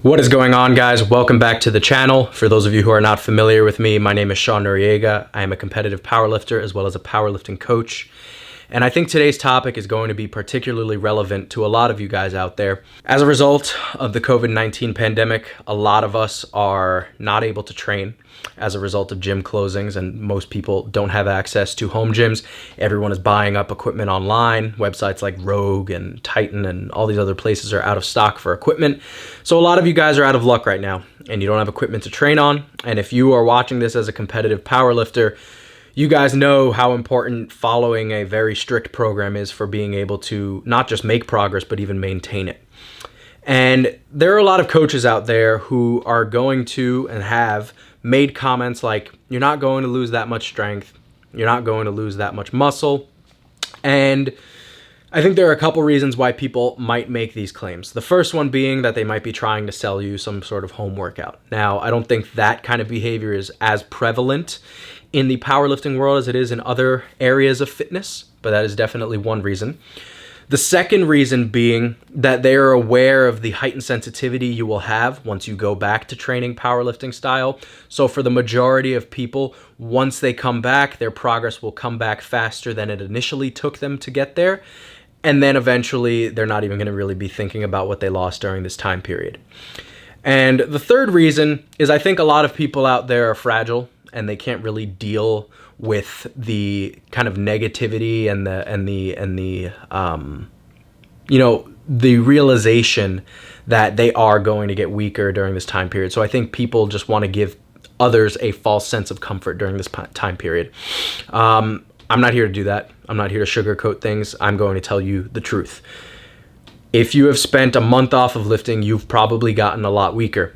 What is going on, guys? Welcome back to the channel. For those of you who are not familiar with me, my name is Noriega. I am a competitive powerlifter as well as a powerlifting coach. And I think today's topic is going to be particularly relevant to a lot of you guys out there. As a result of the COVID-19 pandemic, a lot of us are not able to train as a result of gym closings, and most people don't have access to home gyms. Everyone is buying up equipment online. Websites like Rogue and Titan and all these other places are out of stock for equipment. So a lot of you guys are out of luck right now, and you don't have equipment to train on. And if you are watching this as a competitive powerlifter, you guys know how important following a very strict program is for being able to not just make progress, but even maintain it. And there are a lot of coaches out there who are going to and have made comments like, you're not going to lose that much strength, you're not going to lose that much muscle. And I think there are a couple reasons why people might make these claims. The first one being that they might be trying to sell you some sort of home workout. Now, I don't think that kind of behavior is as prevalent in the powerlifting world as it is in other areas of fitness, but that is definitely one reason. The second reason being that they are aware of the heightened sensitivity you will have once you go back to training powerlifting style. So for the majority of people, once they come back, their progress will come back faster than it initially took them to get there. And then eventually they're not even going to really be thinking about what they lost during this time period. And the third reason is I think a lot of people out there are fragile and they can't really deal with the kind of negativity and the realization that they are going to get weaker during this time period. So I think people just want to give others a false sense of comfort during this time period. I'm not here to do that. I'm not here to sugarcoat things. I'm going to tell you the truth. If you have spent a month off of lifting, you've probably gotten a lot weaker.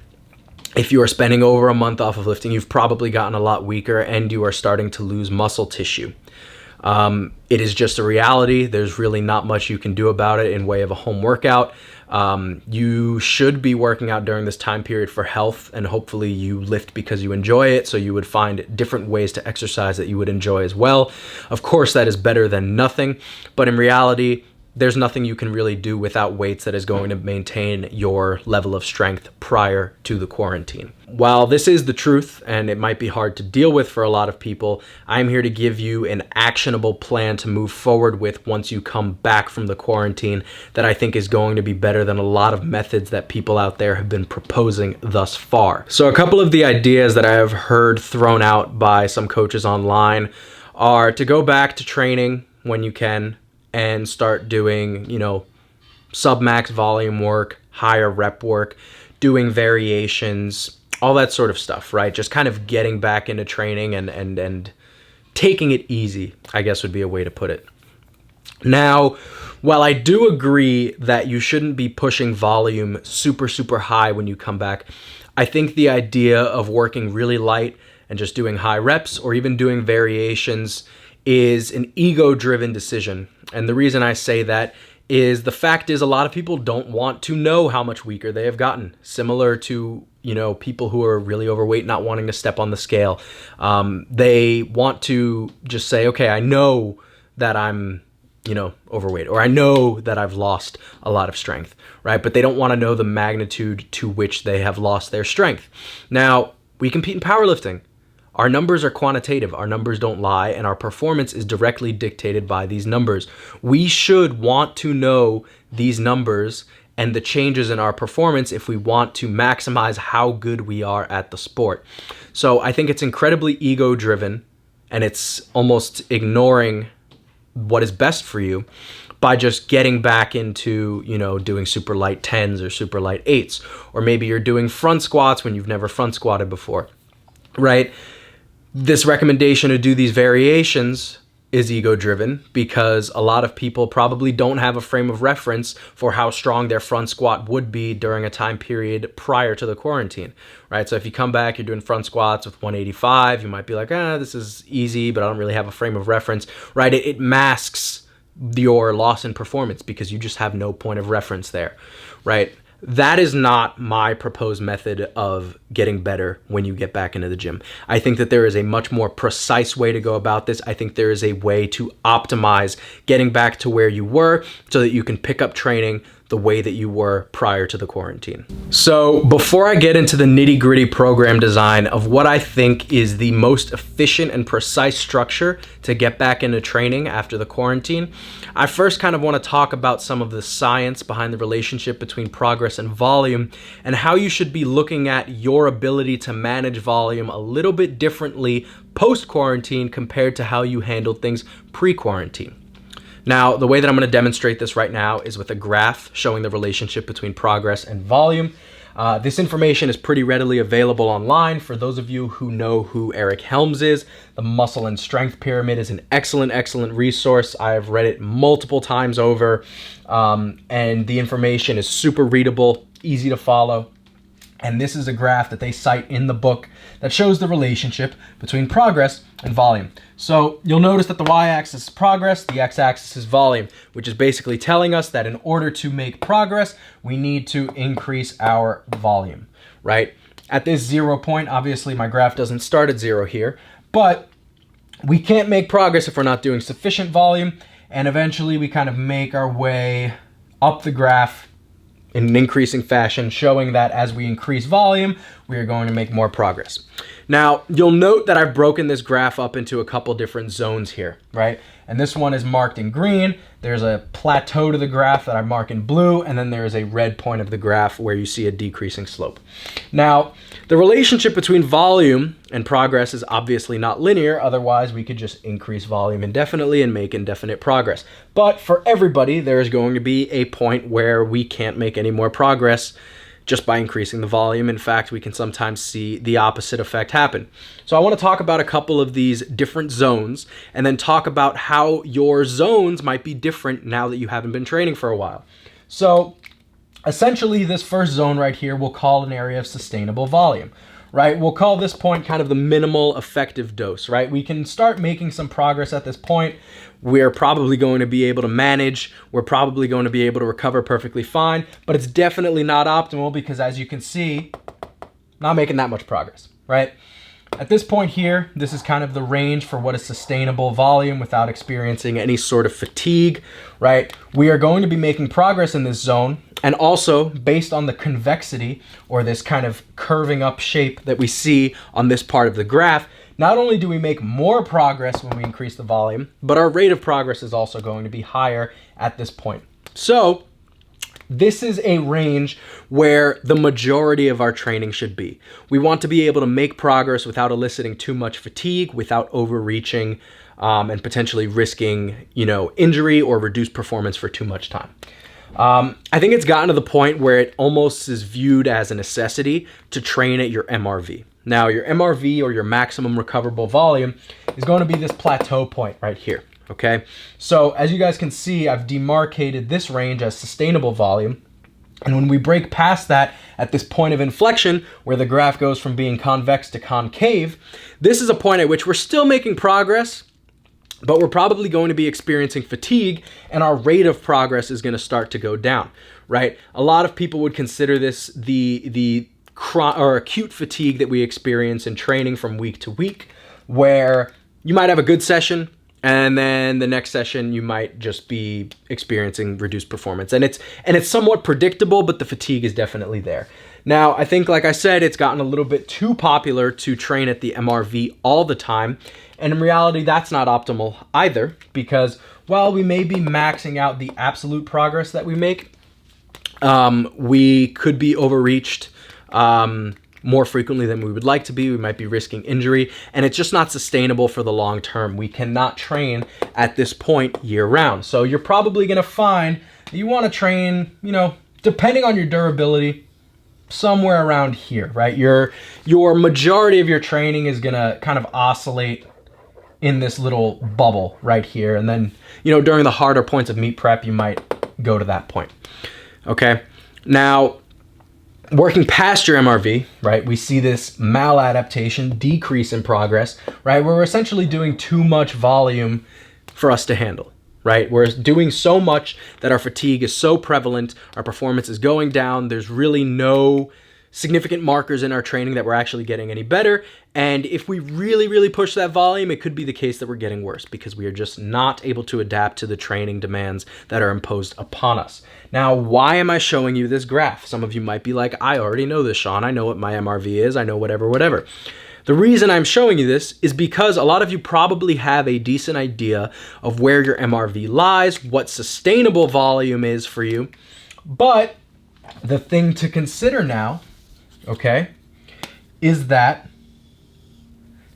If you are spending over a month off of lifting, you've probably gotten a lot weaker and you are starting to lose muscle tissue. It is just a reality. There's really not much you can do about it in way of a home workout. You should be working out during this time period for health, and hopefully you lift because you enjoy it, so you would find different ways to exercise that you would enjoy as well. Of course, that is better than nothing, but in reality, there's nothing you can really do without weights that is going to maintain your level of strength prior to the quarantine. While this is the truth, and it might be hard to deal with for a lot of people, I'm here to give you an actionable plan to move forward with once you come back from the quarantine that I think is going to be better than a lot of methods that people out there have been proposing thus far. So a couple of the ideas that I have heard thrown out by some coaches online are to go back to training when you can, and start doing, sub-max volume work, higher rep work, doing variations, all that sort of stuff, right? Just kind of getting back into training and taking it easy, I guess would be a way to put it. Now, while I do agree that you shouldn't be pushing volume super, super high when you come back, I think the idea of working really light and just doing high reps or even doing variations is an ego-driven decision. And the reason I say that is the fact is a lot of people don't want to know how much weaker they have gotten. Similar to, people who are really overweight not wanting to step on the scale. They want to just say, okay, I know that I'm, overweight, or I know that I've lost a lot of strength, right? But they don't want to know the magnitude to which they have lost their strength. Now, we compete in powerlifting. Our numbers are quantitative, our numbers don't lie, and our performance is directly dictated by these numbers. We should want to know these numbers and the changes in our performance if we want to maximize how good we are at the sport. So I think it's incredibly ego-driven, and it's almost ignoring what is best for you by just getting back into, doing super light 10s or super light 8s, or maybe you're doing front squats when you've never front squatted before, right? This recommendation to do these variations is ego-driven because a lot of people probably don't have a frame of reference for how strong their front squat would be during a time period prior to the quarantine, right? So if you come back, you're doing front squats with 185, you might be like, this is easy, but I don't really have a frame of reference, right? It masks your loss in performance because you just have no point of reference there, right? That is not my proposed method of getting better when you get back into the gym. I think that there is a much more precise way to go about this. I think there is a way to optimize getting back to where you were so that you can pick up training the way that you were prior to the quarantine. So before I get into the nitty-gritty program design of what I think is the most efficient and precise structure to get back into training after the quarantine, I first kind of want to talk about some of the science behind the relationship between progress and volume, and how you should be looking at your ability to manage volume a little bit differently post-quarantine compared to how you handled things pre-quarantine. Now, the way that I'm going to demonstrate this right now is with a graph showing the relationship between progress and volume. This information is pretty readily available online. For those of you who know who Eric Helms is, the Muscle and Strength Pyramid is an excellent resource. I've read it multiple times over, and the information is super readable, easy to follow. And this is a graph that they cite in the book that shows the relationship between progress and volume. So you'll notice that the y-axis is progress, the x-axis is volume, which is basically telling us that in order to make progress, we need to increase our volume, right? At this 0 point, obviously my graph doesn't start at 0 here, but we can't make progress if we're not doing sufficient volume, and eventually we kind of make our way up the graph in an increasing fashion, showing that as we increase volume, we are going to make more progress. Now, you'll note that I've broken this graph up into a couple different zones here, right? And this one is marked in green. There's a plateau to the graph that I mark in blue, and then there is a red point of the graph where you see a decreasing slope. Now, the relationship between volume and progress is obviously not linear, otherwise we could just increase volume indefinitely and make indefinite progress. But for everybody, there is going to be a point where we can't make any more progress just by increasing the volume. In fact, we can sometimes see the opposite effect happen. So I want to talk about a couple of these different zones, and then talk about how your zones might be different now that you haven't been training for a while. So essentially, this first zone right here we'll call an area of sustainable volume, right? We'll call this point kind of the minimal effective dose, right? We can start making some progress at this point. We're probably going to be able to manage. We're probably going to be able to recover perfectly fine, but it's definitely not optimal because, as you can see, not making that much progress, right? At this point here, this is kind of the range for what is sustainable volume without experiencing any sort of fatigue, right? We are going to be making progress in this zone, and also based on the convexity, or this kind of curving up shape that we see on this part of the graph, not only do we make more progress when we increase the volume, but our rate of progress is also going to be higher at this point. So this is a range where the majority of our training should be. We want to be able to make progress without eliciting too much fatigue, without overreaching, and potentially risking, injury or reduced performance for too much time. I think it's gotten to the point where it almost is viewed as a necessity to train at your MRV. Now, your MRV, or your maximum recoverable volume, is going to be this plateau point right here, okay? So as you guys can see, I've demarcated this range as sustainable volume. And when we break past that at this point of inflection, where the graph goes from being convex to concave, this is a point at which we're still making progress, but we're probably going to be experiencing fatigue, and our rate of progress is going to start to go down, right? A lot of people would consider this the acute fatigue that we experience in training from week to week, where you might have a good session, and then the next session you might just be experiencing reduced performance. And it's somewhat predictable, but the fatigue is definitely there. Now, I think, like I said, it's gotten a little bit too popular to train at the MRV all the time. And in reality, that's not optimal either, because while we may be maxing out the absolute progress that we make, we could be overreached more frequently than we would like to be. We might be risking injury, and it's just not sustainable for the long term. We cannot train at this point year round. So you're probably going to find that you want to train, depending on your durability, somewhere around here, right? Your majority of your training is going to kind of oscillate in this little bubble right here. And then, during the harder points of meet prep, you might go to that point. Okay. Now, working past your MRV, right, we see this maladaptation, decrease in progress, right, where we're essentially doing too much volume for us to handle, right? We're doing so much that our fatigue is so prevalent, our performance is going down, there's really no significant markers in our training that we're actually getting any better. And if we really, really push that volume, it could be the case that we're getting worse because we are just not able to adapt to the training demands that are imposed upon us. Now, why am I showing you this graph? Some of you might be like, I already know this, Sean. I know what my MRV is. I know whatever. The reason I'm showing you this is because a lot of you probably have a decent idea of where your MRV lies, what sustainable volume is for you. But the thing to consider now, okay, is that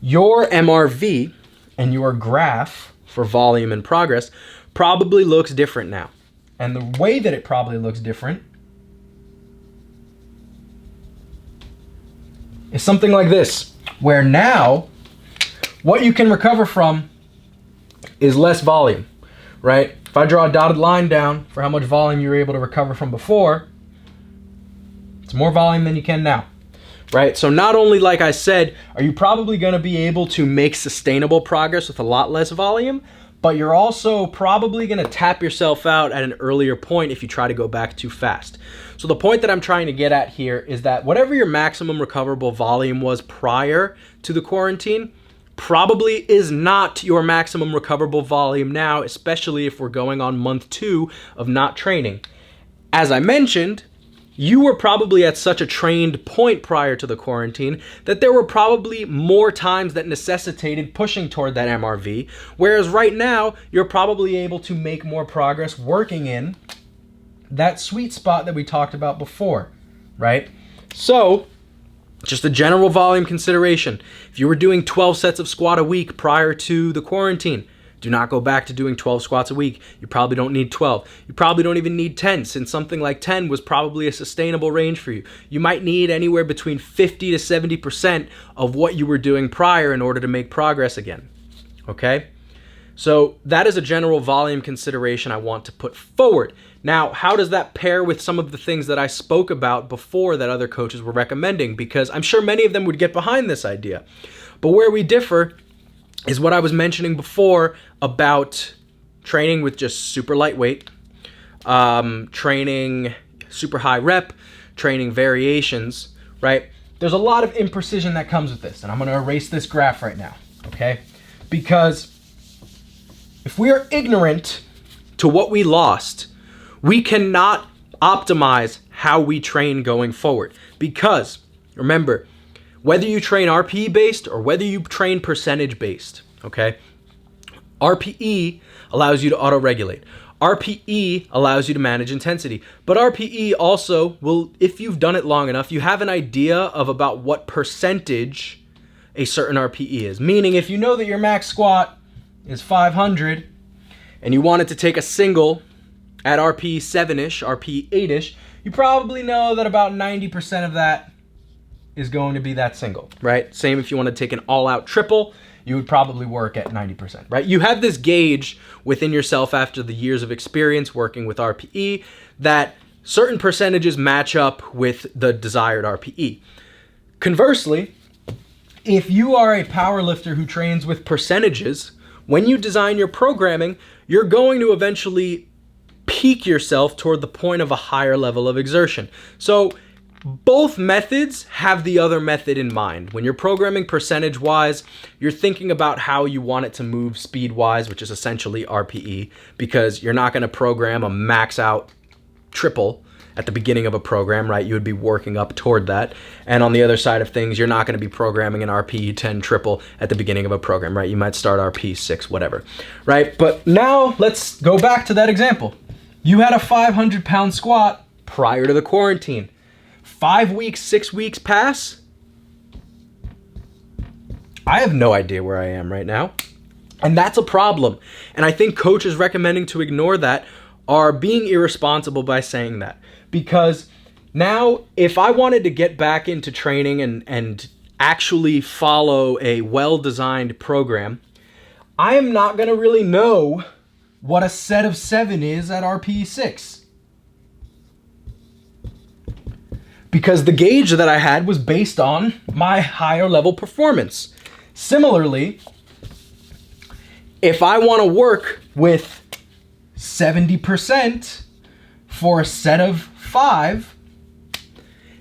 your MRV and your graph for volume and progress probably looks different now. And the way that it probably looks different is something like this, where now what you can recover from is less volume, right? If I draw a dotted line down for how much volume you were able to recover from before, it's more volume than you can now, right? So not only, like I said, are you probably going to be able to make sustainable progress with a lot less volume, but you're also probably going to tap yourself out at an earlier point if you try to go back too fast. So the point that I'm trying to get at here is that whatever your maximum recoverable volume was prior to the quarantine probably is not your maximum recoverable volume now, especially if we're going on month 2 of not training. As I mentioned, you were probably at such a trained point prior to the quarantine that there were probably more times that necessitated pushing toward that MRV, whereas right now, you're probably able to make more progress working in that sweet spot that we talked about before, right? So, just a general volume consideration. If you were doing 12 sets of squat a week prior to the quarantine, do not go back to doing 12 squats a week. You probably don't need 12. You probably don't even need 10, since something like 10 was probably a sustainable range for you. You might need anywhere between 50 to 70% of what you were doing prior in order to make progress again, okay? So that is a general volume consideration I want to put forward. Now, how does that pair with some of the things that I spoke about before that other coaches were recommending? Because I'm sure many of them would get behind this idea. But where we differ is what I was mentioning before about training with just super lightweight, training super high rep, training variations, right? There's a lot of imprecision that comes with this, and I'm going to erase this graph right now, okay? Because if we are ignorant to what we lost, we cannot optimize how we train going forward. Because, remember, whether you train RPE based or whether you train percentage based, okay? RPE allows you to auto-regulate. RPE allows you to manage intensity. But RPE also will, if you've done it long enough, you have an idea of about what percentage a certain RPE is. Meaning, if you know that your max squat is 500 and you want it to take a single at RPE 7-ish, RPE 8-ish, you probably know that about 90% of that is going to be that single, right? Same if you want to take an all-out triple, you would probably work at 90%, right? You have this gauge within yourself after the years of experience working with RPE that certain percentages match up with the desired RPE. Conversely, if you are a powerlifter who trains with percentages, when you design your programming, you're going to eventually peak yourself toward the point of a higher level of exertion. So both methods have the other method in mind. When you're programming percentage-wise, you're thinking about how you want it to move speed-wise, which is essentially RPE, because you're not going to program a max-out triple at the beginning of a program, right? You would be working up toward that. And on the other side of things, you're not going to be programming an RPE 10 triple at the beginning of a program, right? You might start RPE 6, whatever, right? But now let's go back to that example. You had a 500-pound squat prior to the quarantine. 5 weeks, 6 weeks pass. I have no idea where I am right now. And that's a problem. And I think coaches recommending to ignore that are being irresponsible by saying that. Because now, if I wanted to get back into training and actually follow a well-designed program, I am not going to really know what a set of 7 is at RPE 6. Because the gauge that I had was based on my higher level performance. Similarly, if I want to work with 70% for a set of 5,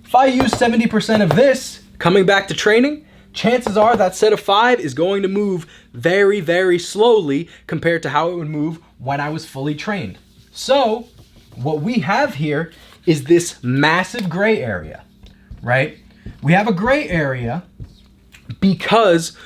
If I use 70% of this coming back to training, chances are that set of 5 is going to move very, very slowly compared to how it would move when I was fully trained. So what we have here is this massive gray area, right? We have a gray area because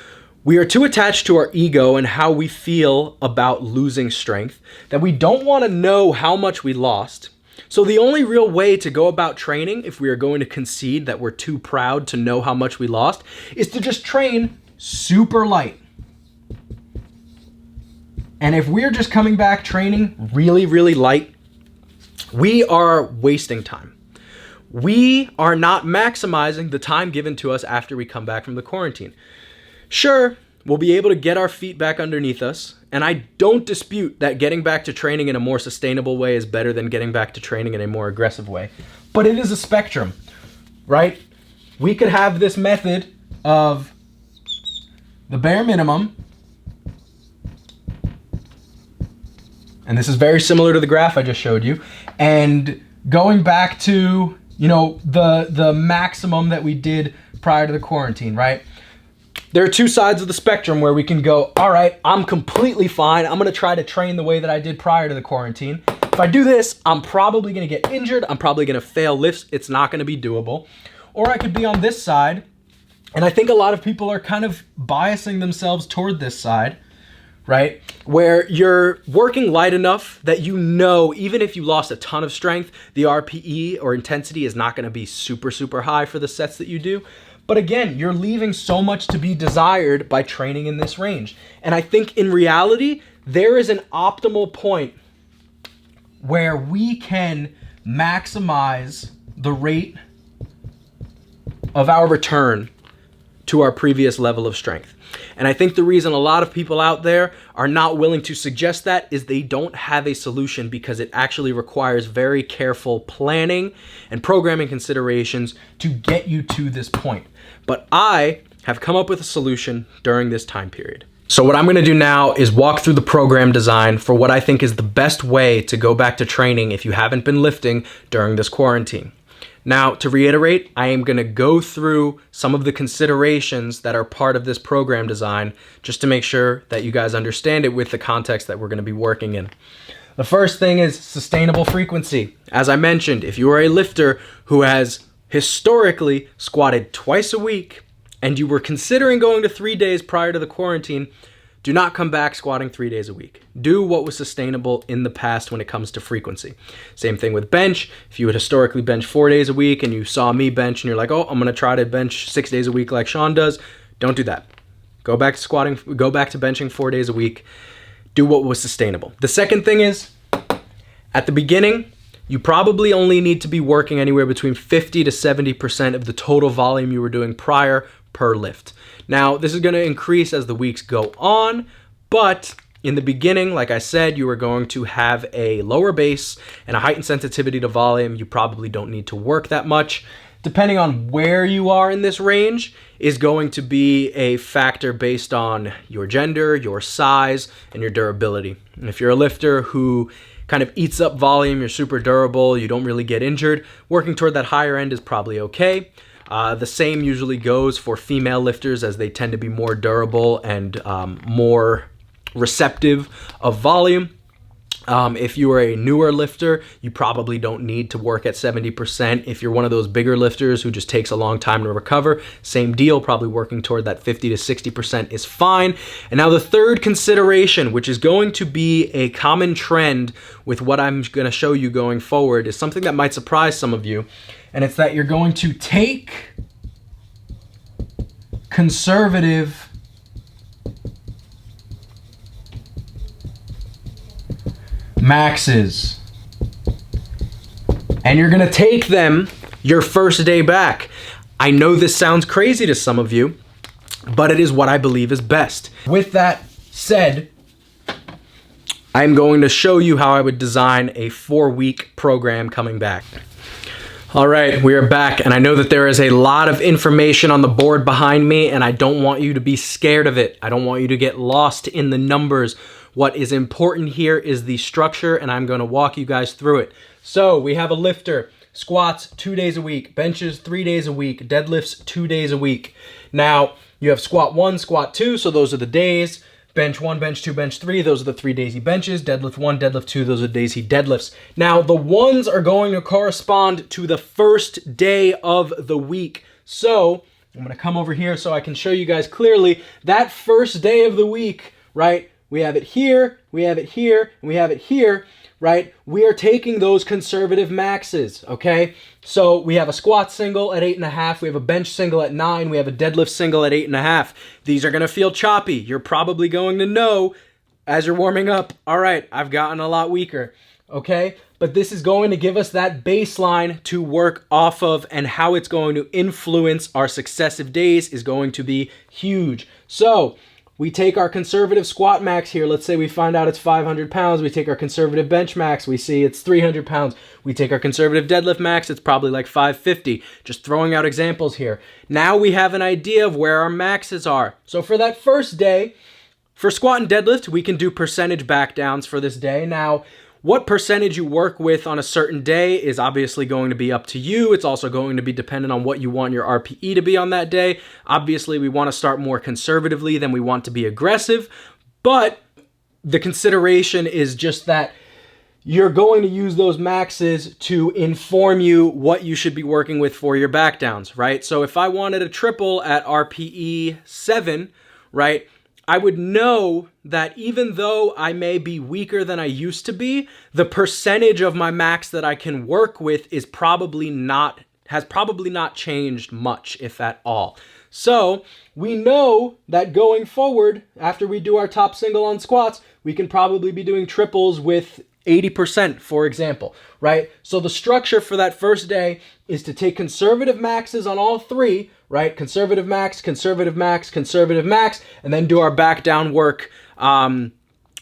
we are too attached to our ego and how we feel about losing strength that we don't want to know how much we lost. So the only real way to go about training, if we are going to concede that we're too proud to know how much we lost, is to just train super light. And if we're just coming back training really, really light, we are wasting time. We are not maximizing the time given to us after we come back from the quarantine. Sure, we'll be able to get our feet back underneath us, and I don't dispute that getting back to training in a more sustainable way is better than getting back to training in a more aggressive way. But it is a spectrum, right? We could have this method of the bare minimum, and this is very similar to the graph I just showed you, and going back to, you know, the maximum that we did prior to the quarantine, right? There are two sides of the spectrum where we can go, all right, I'm completely fine. I'm going to try to train the way that I did prior to the quarantine. If I do this, I'm probably going to get injured. I'm probably going to fail lifts. It's not going to be doable. Or I could be on this side. And I think a lot of people are kind of biasing themselves toward this side, right? Where you're working light enough that you know, even if you lost a ton of strength, the RPE or intensity is not going to be super, super high for the sets that you do. But again, you're leaving so much to be desired by training in this range. And I think in reality, there is an optimal point where we can maximize the rate of our return to our previous level of strength. And I think the reason a lot of people out there are not willing to suggest that is they don't have a solution, because it actually requires very careful planning and programming considerations to get you to this point. But I have come up with a solution during this time period. So what I'm going to do now is walk through the program design for what I think is the best way to go back to training if you haven't been lifting during this quarantine. Now, to reiterate, I am going to go through some of the considerations that are part of this program design just to make sure that you guys understand it with the context that we're going to be working in. The first thing is sustainable frequency. As I mentioned, if you are a lifter who has historically squatted twice a week and you were considering going to 3 days prior to the quarantine, do not come back squatting 3 days a week. Do what was sustainable in the past when it comes to frequency. Same thing with bench. If you would historically bench 4 days a week and you saw me bench and you're like, oh, I'm going to try to bench 6 days a week like Sean does, don't do that. Go back to squatting, go back to benching 4 days a week. Do what was sustainable. The second thing is, at the beginning, you probably only need to be working anywhere between 50 to 70% of the total volume you were doing prior per lift. Now, this is going to increase as the weeks go on, but in the beginning, like I said, you are going to have a lower base and a heightened sensitivity to volume. You probably don't need to work that much. Depending on where you are in this range is going to be a factor based on your gender, your size, and your durability. And if you're a lifter who kind of eats up volume, you're super durable, you don't really get injured, working toward that higher end is probably okay. The same usually goes for female lifters, as they tend to be more durable and more receptive of volume. If you are a newer lifter, you probably don't need to work at 70%. If you're one of those bigger lifters who just takes a long time to recover, same deal, probably working toward that 50 to 60% is fine. And now the third consideration, which is going to be a common trend with what I'm going to show you going forward, is something that might surprise some of you. And it's that you're going to take conservative maxes and you're going to take them your first day back. I know this sounds crazy to some of you, but it is what I believe is best. With that said, I'm going to show you how I would design a 4-week program coming back. All right, we are back, and I know that there is a lot of information on the board behind me, and I don't want you to be scared of it. I don't want you to get lost in the numbers. What is important here is the structure, and I'm going to walk you guys through it. So we have a lifter Squats 2 days a week, benches 3 days a week, deadlifts 2 days a week. Now you have squat 1, squat 2, so those are the days. Bench 1, bench 2, bench 3, those are the 3 days he benches. Deadlift 1, deadlift 2, those are the days he deadlifts. Now, the ones are going to correspond to the first day of the week. So, I'm going to come over here so I can show you guys clearly that first day of the week, right? We have it here, we have it here, and we have it here, right? We are taking those conservative maxes, okay? So we have a squat single at 8.5, we have a bench single at 9, we have a deadlift single at 8.5. These are gonna feel choppy. You're probably going to know as you're warming up, all right, I've gotten a lot weaker, okay? But this is going to give us that baseline to work off of, and how it's going to influence our successive days is going to be huge. So we take our conservative squat max here. Let's say we find out it's 500 pounds. We take our conservative bench max. We see it's 300 pounds. We take our conservative deadlift max. It's probably like 550. Just throwing out examples here. Now we have an idea of where our maxes are. So for that first day, for squat and deadlift, we can do percentage back downs for this day. Now, what percentage you work with on a certain day is obviously going to be up to you. It's also going to be dependent on what you want your RPE to be on that day. Obviously, we want to start more conservatively than we want to be aggressive, but the consideration is just that you're going to use those maxes to inform you what you should be working with for your back downs, right? So if I wanted a triple at RPE 7, right, I would know that even though I may be weaker than I used to be, the percentage of my max that I can work with has probably not changed much, if at all. So we know that going forward, after we do our top single on squats, we can probably be doing triples with 80%, for example, right? So the structure for that first day is to take conservative maxes on all three, right? Conservative max, conservative max, conservative max, and then do our back down work,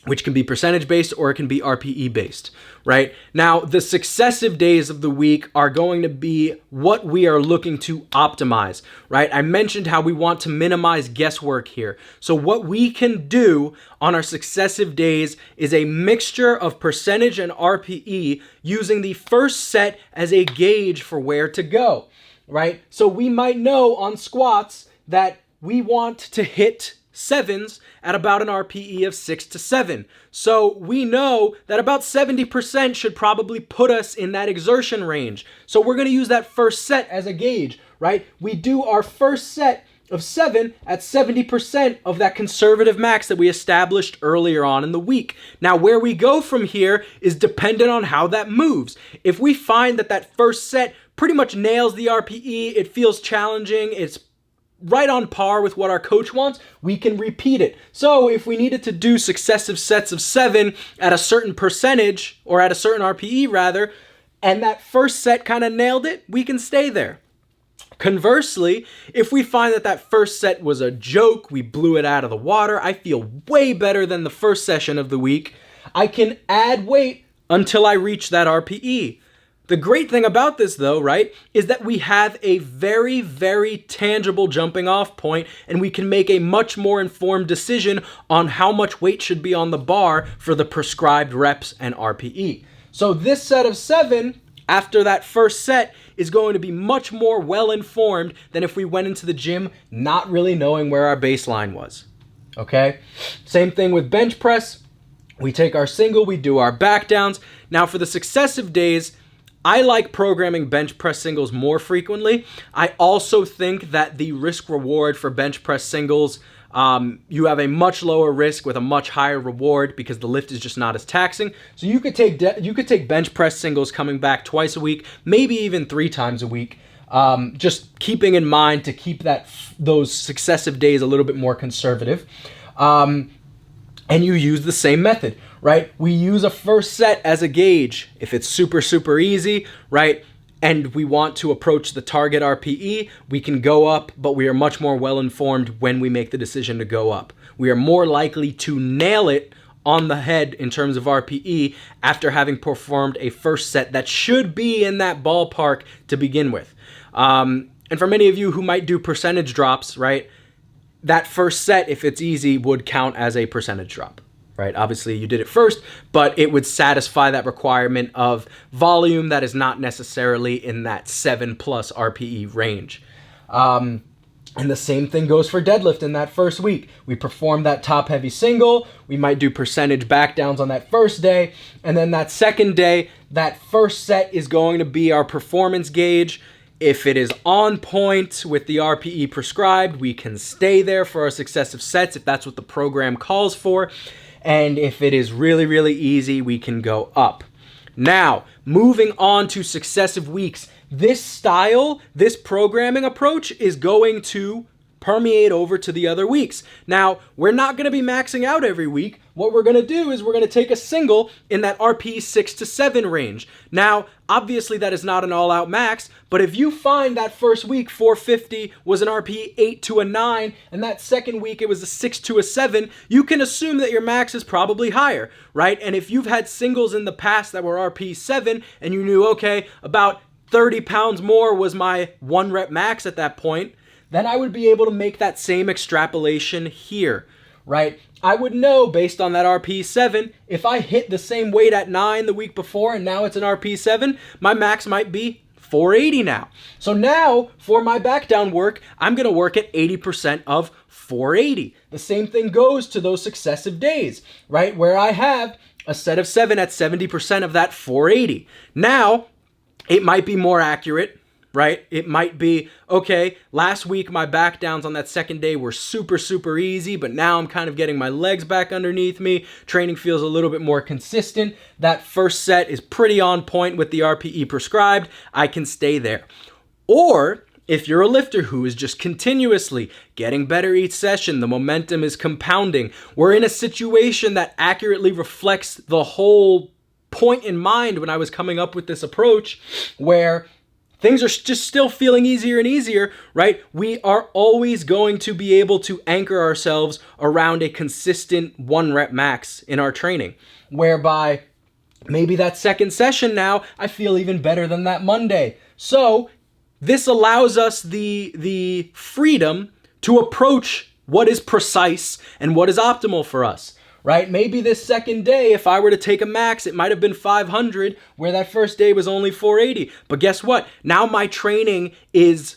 which can be percentage based or it can be RPE based, right? Now, the successive days of the week are going to be what we are looking to optimize, right? I mentioned how we want to minimize guesswork here. So what we can do on our successive days is a mixture of percentage and RPE using the first set as a gauge for where to go, right? So we might know on squats that we want to hit 7s at about an RPE of 6 to 7. So we know that about 70% should probably put us in that exertion range. So we're going to use that first set as a gauge, right? We do our first set of 7 at 70% of that conservative max that we established earlier on in the week. Now, where we go from here is dependent on how that moves. If we find that that first set pretty much nails the RPE, it feels challenging, it's right on par with what our coach wants, we can repeat it. So if we needed to do successive sets of 7 at a certain percentage, or at a certain RPE rather, and that first set kind of nailed it, we can stay there. Conversely, if we find that that first set was a joke, we blew it out of the water, I feel way better than the first session of the week, I can add weight until I reach that RPE. The great thing about this, though, right, is that we have a very, very tangible jumping off point, and we can make a much more informed decision on how much weight should be on the bar for the prescribed reps and RPE. So this set of 7, after that first set, is going to be much more well-informed than if we went into the gym not really knowing where our baseline was, okay? Same thing with bench press. We take our single, we do our back downs. Now, for the successive days, I like programming bench press singles more frequently. I also think that the risk reward for bench press singles, you have a much lower risk with a much higher reward because the lift is just not as taxing. So you could take bench press singles coming back twice a week, maybe even 3 times a week. Just keeping in mind to keep those successive days a little bit more conservative. And you use the same method, right? We use a first set as a gauge. If it's super, super easy, right, and we want to approach the target RPE, we can go up, but we are much more well-informed when we make the decision to go up. We are more likely to nail it on the head in terms of RPE after having performed a first set that should be in that ballpark to begin with. And for many of you who might do percentage drops, right, that first set, if it's easy, would count as a percentage drop. right? Obviously you did it first, but it would satisfy that requirement of volume that is not necessarily in that 7+ RPE range. And the same thing goes for deadlift in that first week. We perform that top heavy single. We might do percentage back downs on that first day. And then that second day, that first set is going to be our performance gauge. If it is on point with the RPE prescribed, we can stay there for our successive sets if that's what the program calls for. And if it is really, really easy, we can go up. Now, moving on to successive weeks. This style, this programming approach is going to permeate over to the other weeks. Now, we're not going to be maxing out every week. What we're going to do is we're going to take a single in that RP 6 to 7 range. Now, obviously that is not an all-out max, but if you find that first week 450 was an RP 8 to a 9, and that second week it was a 6 to a 7, you can assume that your max is probably higher, right? And if you've had singles in the past that were RP 7, and you knew, okay, about 30 pounds more was my 1 rep max at that point, then I would be able to make that same extrapolation here, right? I would know based on that RP 7, if I hit the same weight at 9 the week before and now it's an RP 7, my max might be 480 now. So now for my back down work, I'm going to work at 80% of 480. The same thing goes to those successive days, right? Where I have a set of 7 at 70% of that 480. Now, it might be more accurate, right? It might be, okay, last week my back downs on that second day were super, super easy, but now I'm kind of getting my legs back underneath me. Training feels a little bit more consistent. That first set is pretty on point with the RPE prescribed. I can stay there. Or if you're a lifter who is just continuously getting better each session, the momentum is compounding, we're in a situation that accurately reflects the whole point in mind when I was coming up with this approach, where things are just still feeling easier and easier, right? We are always going to be able to anchor ourselves around a consistent 1 rep max in our training, whereby maybe that second session now, I feel even better than that Monday. So this allows us the freedom to approach what is precise and what is optimal for us. Right? Maybe this second day, if I were to take a max, it might have been 500, where that first day was only 480. But guess what? Now my training is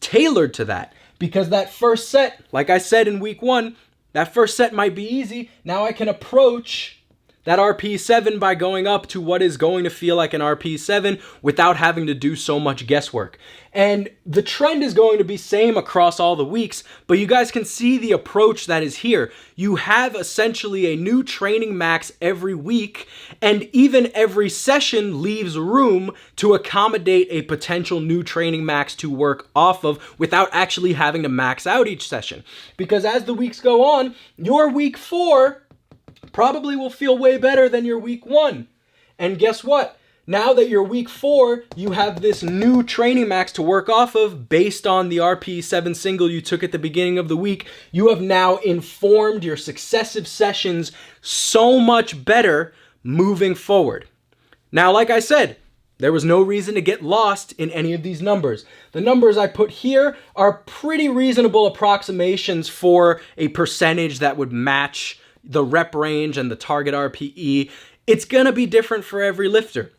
tailored to that, because that first set, like I said in week 1, that first set might be easy. Now I can approach that RP 7 by going up to what is going to feel like an RP 7 without having to do so much guesswork. And the trend is going to be same across all the weeks, but you guys can see the approach that is here. You have essentially a new training max every week, and even every session leaves room to accommodate a potential new training max to work off of without actually having to max out each session. Because as the weeks go on, your week 4 probably will feel way better than your week 1. And guess what? Now that you're week 4, you have this new training max to work off of based on the RP 7 single you took at the beginning of the week. You have now informed your successive sessions so much better moving forward. Now, like I said, there was no reason to get lost in any of these numbers. The numbers I put here are pretty reasonable approximations for a percentage that would match the rep range and the target RPE. It's going to be different for every lifter.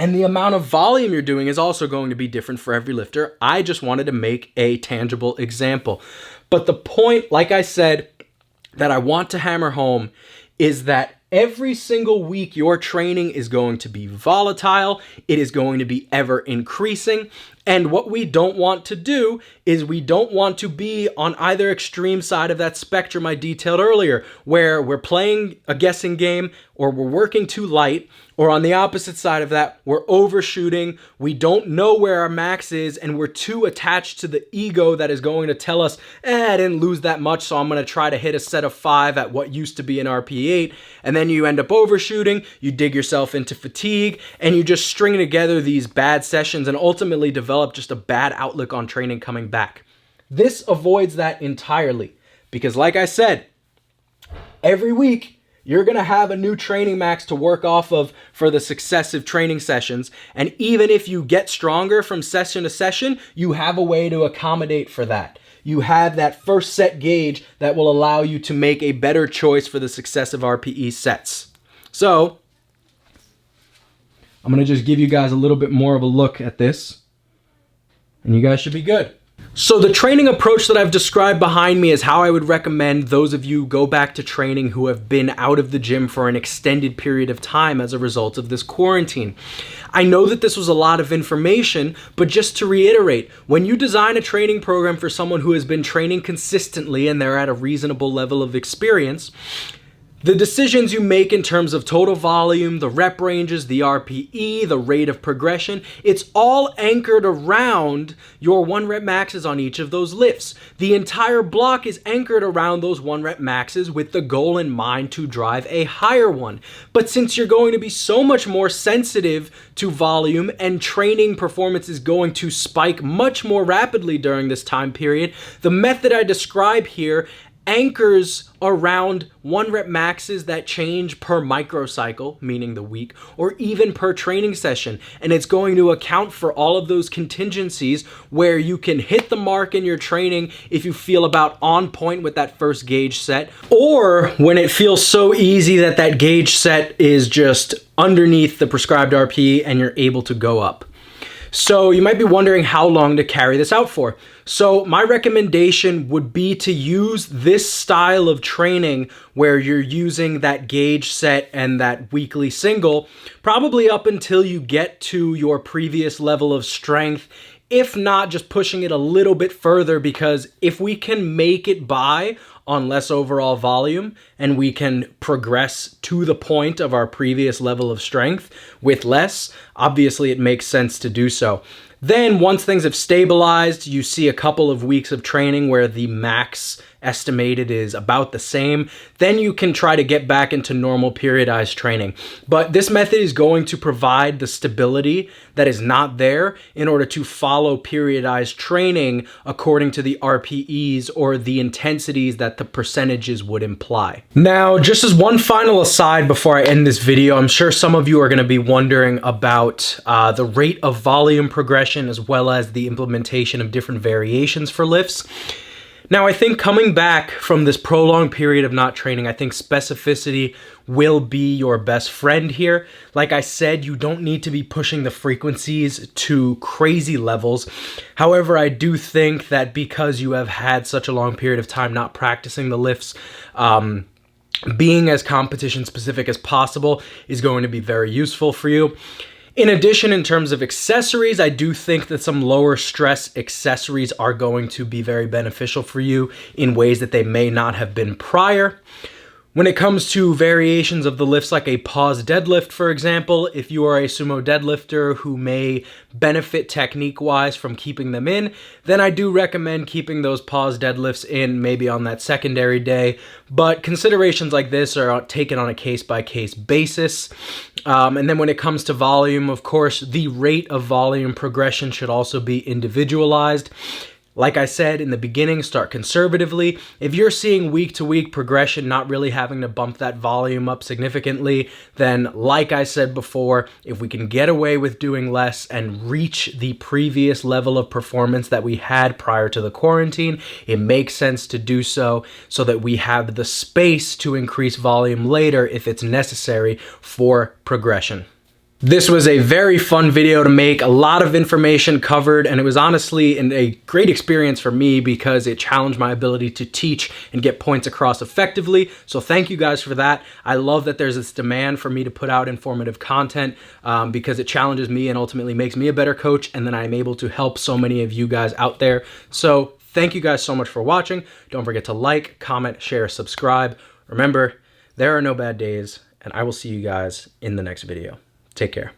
And the amount of volume you're doing is also going to be different for every lifter. I just wanted to make a tangible example. But the point, like I said, that I want to hammer home is that every single week your training is going to be volatile. It is going to be ever increasing. And what we don't want to do is we don't want to be on either extreme side of that spectrum I detailed earlier, where we're playing a guessing game or we're working too light, or on the opposite side of that, we're overshooting, we don't know where our max is, and we're too attached to the ego that is going to tell us, I didn't lose that much, so I'm going to try to hit a set of 5 at what used to be an RP8, and then you end up overshooting, you dig yourself into fatigue, and you just string together these bad sessions and ultimately develop just a bad outlook on training coming back. This avoids that entirely, because like I said, every week, you're going to have a new training max to work off of for the successive training sessions. And even if you get stronger from session to session, you have a way to accommodate for that. you have that first set gauge that will allow you to make a better choice for the successive RPE sets. So I'm going to just give you guys a little bit more of a look at this, and you guys should be good. So the training approach that I've described behind me is how I would recommend those of you go back to training who have been out of the gym for an extended period of time as a result of this quarantine. I know that this was a lot of information, but just to reiterate, when you design a training program for someone who has been training consistently and they're at a reasonable level of experience, the decisions you make in terms of total volume, the rep ranges, the RPE, the rate of progression, it's all anchored around your 1 rep maxes on each of those lifts. The entire block is anchored around those 1 rep maxes with the goal in mind to drive a higher one. But since you're going to be so much more sensitive to volume and training performance is going to spike much more rapidly during this time period, the method I describe here anchors around 1 rep maxes that change per microcycle, meaning the week, or even per training session. And it's going to account for all of those contingencies where you can hit the mark in your training if you feel about on point with that first gauge set, or when it feels so easy that that gauge set is just underneath the prescribed RPE and you're able to go up. So you might be wondering how long to carry this out for. So my recommendation would be to use this style of training where you're using that gauge set and that weekly single, probably up until you get to your previous level of strength, if not just pushing it a little bit further, because if we can make it by on less overall volume and we can progress to the point of our previous level of strength with less, obviously it makes sense to do so. Then once things have stabilized, you see a couple of weeks of training where the max estimated is about the same, then you can try to get back into normal periodized training. But this method is going to provide the stability that is not there in order to follow periodized training according to the RPEs or the intensities that the percentages would imply. Now, just as one final aside before I end this video, I'm sure some of you are going to be wondering about the rate of volume progression as well as the implementation of different variations for lifts. Now, I think coming back from this prolonged period of not training, I think specificity will be your best friend here. Like I said, you don't need to be pushing the frequencies to crazy levels. However, I do think that because you have had such a long period of time not practicing the lifts, being as competition specific as possible is going to be very useful for you. In addition, in terms of accessories, I do think that some lower stress accessories are going to be very beneficial for you in ways that they may not have been prior. When it comes to variations of the lifts, like a pause deadlift, for example, if you are a sumo deadlifter who may benefit technique-wise from keeping them in, then I do recommend keeping those pause deadlifts in maybe on that secondary day. But considerations like this are taken on a case-by-case basis. And then when it comes to volume, of course, the rate of volume progression should also be individualized. Like I said in the beginning, start conservatively. If you're seeing week-to-week progression, not really having to bump that volume up significantly, then like I said before, if we can get away with doing less and reach the previous level of performance that we had prior to the quarantine, it makes sense to do so that we have the space to increase volume later if it's necessary for progression. This was a very fun video to make, a lot of information covered, and it was honestly a great experience for me because it challenged my ability to teach and get points across effectively. So thank you guys for that. I love that there's this demand for me to put out informative content because it challenges me and ultimately makes me a better coach, and then I'm able to help so many of you guys out there. So thank you guys so much for watching. Don't forget to like, comment, share, subscribe. Remember, there are no bad days, and I will see you guys in the next video. Take care.